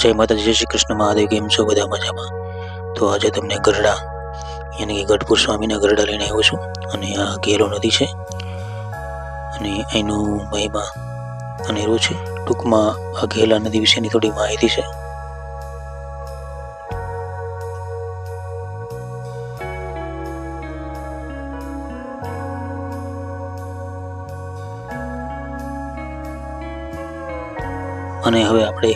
જય માતાજી, જય શ્રી કૃષ્ણ મહાદેવ. કેમ છો બધા? મજામાં? તો આજે તમને ગરડા યાની કે ગઢપુર સ્વામીના ગરડા લઈને આવ્યો છું. અને આ ઘેલો નદી છે અને એનું મહિમા અનેરું છે. ટૂંકમાં આ ઘેલા નદી વિશેની થોડી માહિતી છે. અને હવે આપણે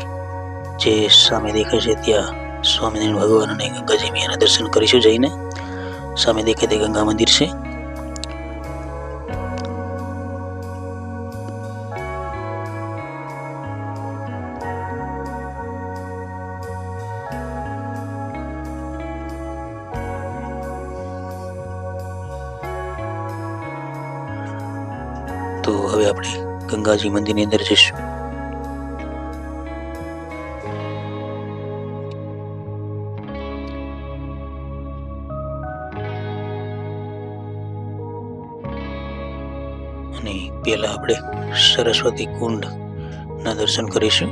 જે સામે દેખાય છે ત્યાં સ્વામિનારાયણ ભગવાન અને ગંગાજી મૈયાના દર્શન કરીશું. જઈને સામે દેખાય તે ગંગા મંદિર છે. તો હવે આપણે ગંગાજી મંદિરની અંદર જઈશું. અને પહેલા આપણે સરસ્વતી કુંડના દર્શન કરીશું.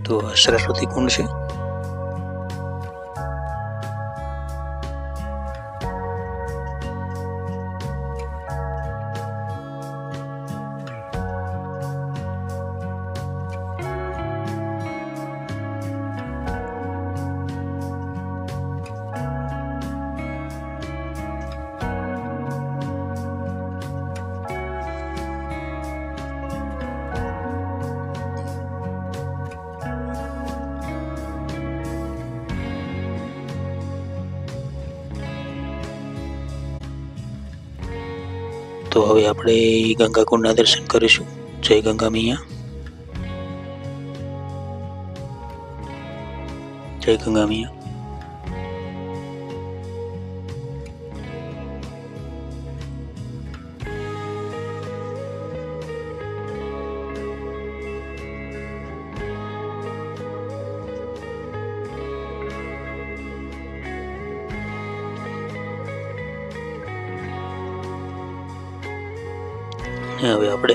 તો સરસ્વતી કુંડ છે. તો હવે આપણે ગંગા કુંડના દર્શન કરીશું. જય ગંગા મૈયા, જય ગંગા મૈયા. હવે આપણે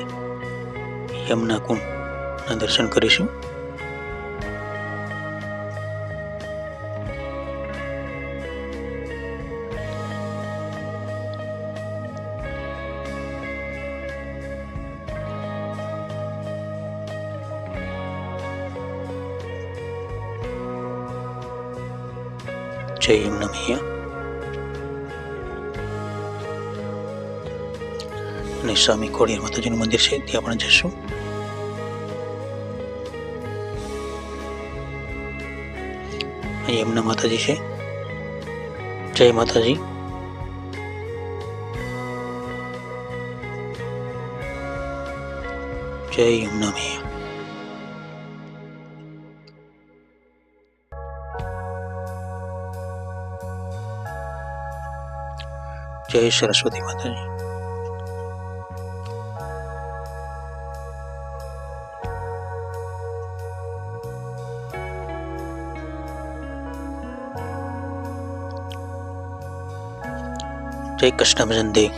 યમુના કુંડના દર્શન કરીશું. જય યમુના મૈયા. અને સ્વામી ખોડિયાર માતાજીનું મંદિર છે, ત્યાં પણ જઈશું. અહીં યમુના માતાજી છે. જય માતાજી. જય યમુના મૈયા. જય સરસ્વતી માતાજી. જય કૃષ્ણ દેવ.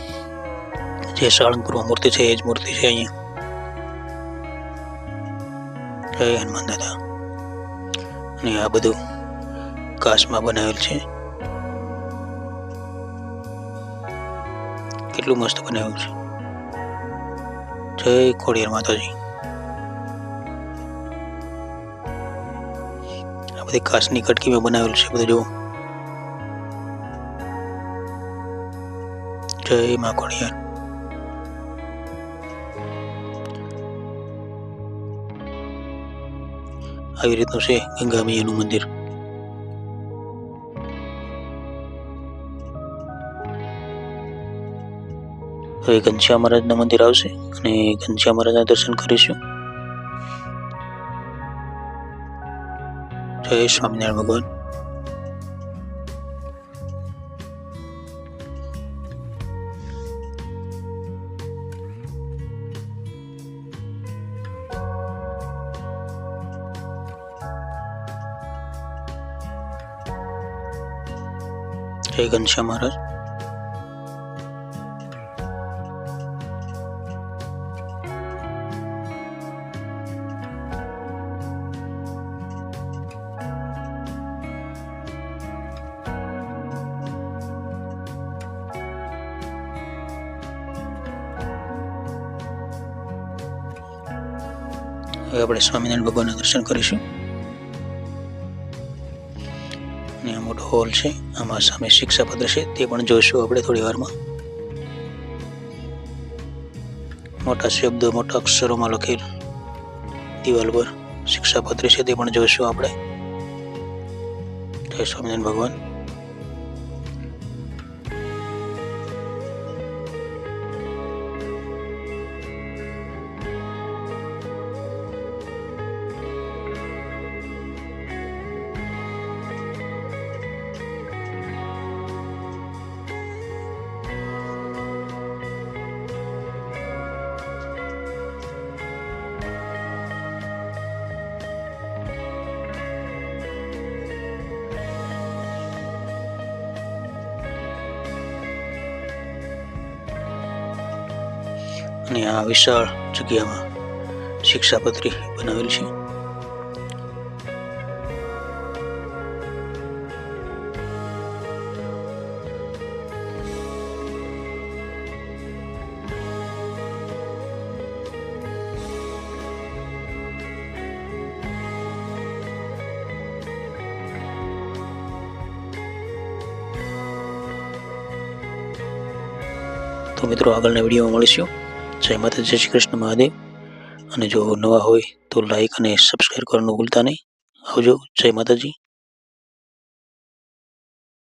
જે સાળંગપુરમાં મૂર્તિ છે એ જ મૂર્તિ છે અહીંયા. જય હનુમાન દાદા. અને આ બધું કાચમાં બનાવેલ છે. કેટલું મસ્ત બનાવ્યું છે. જય ખોડિયાર માતાજી. આ બધી કાચની કટકીમાં બનાવેલું છે બધું. જુઓ. જય મા ખોડિયાર. આવી રીતનું છે ગંગા મૈયાનું મંદિર. હવે ઘનશ્યામ મહારાજના મંદિર આવશે અને ઘનશ્યામ મહારાજના દર્શન કરીશું. જય સ્વામિનારાયણ ભગવાન. જય ઘનશ્યામ મહારાજ. હવે આપણે સ્વામિનારાયણ ભગવાનના દર્શન કરીશું. અને આ મોટો હોલ છે, આમાં સામે શિક્ષાપત્ર છે, તે પણ જોઈશું આપણે થોડી વારમાં. મોટા શબ્દો મોટા અક્ષરોમાં લખેલ દિવાલ પર શિક્ષાપત્ર છે, તે પણ જોઈશું આપણે. જય સ્વામિનારાયણ ભગવાન. અને આ વિશાળ જગ્યામાં શિક્ષાપત્રી બનાવેલ છે. તો મિત્રો આગળના વિડીયોમાં મળીશું. જય માતા, જય શ્રી કૃષ્ણ મહાદેવ. અને જો નવા હોય તો લાઈક અને સબસ્ક્રાઈબ કરવાનું ભૂલતા નહીં. આવજો. જય માતાજી.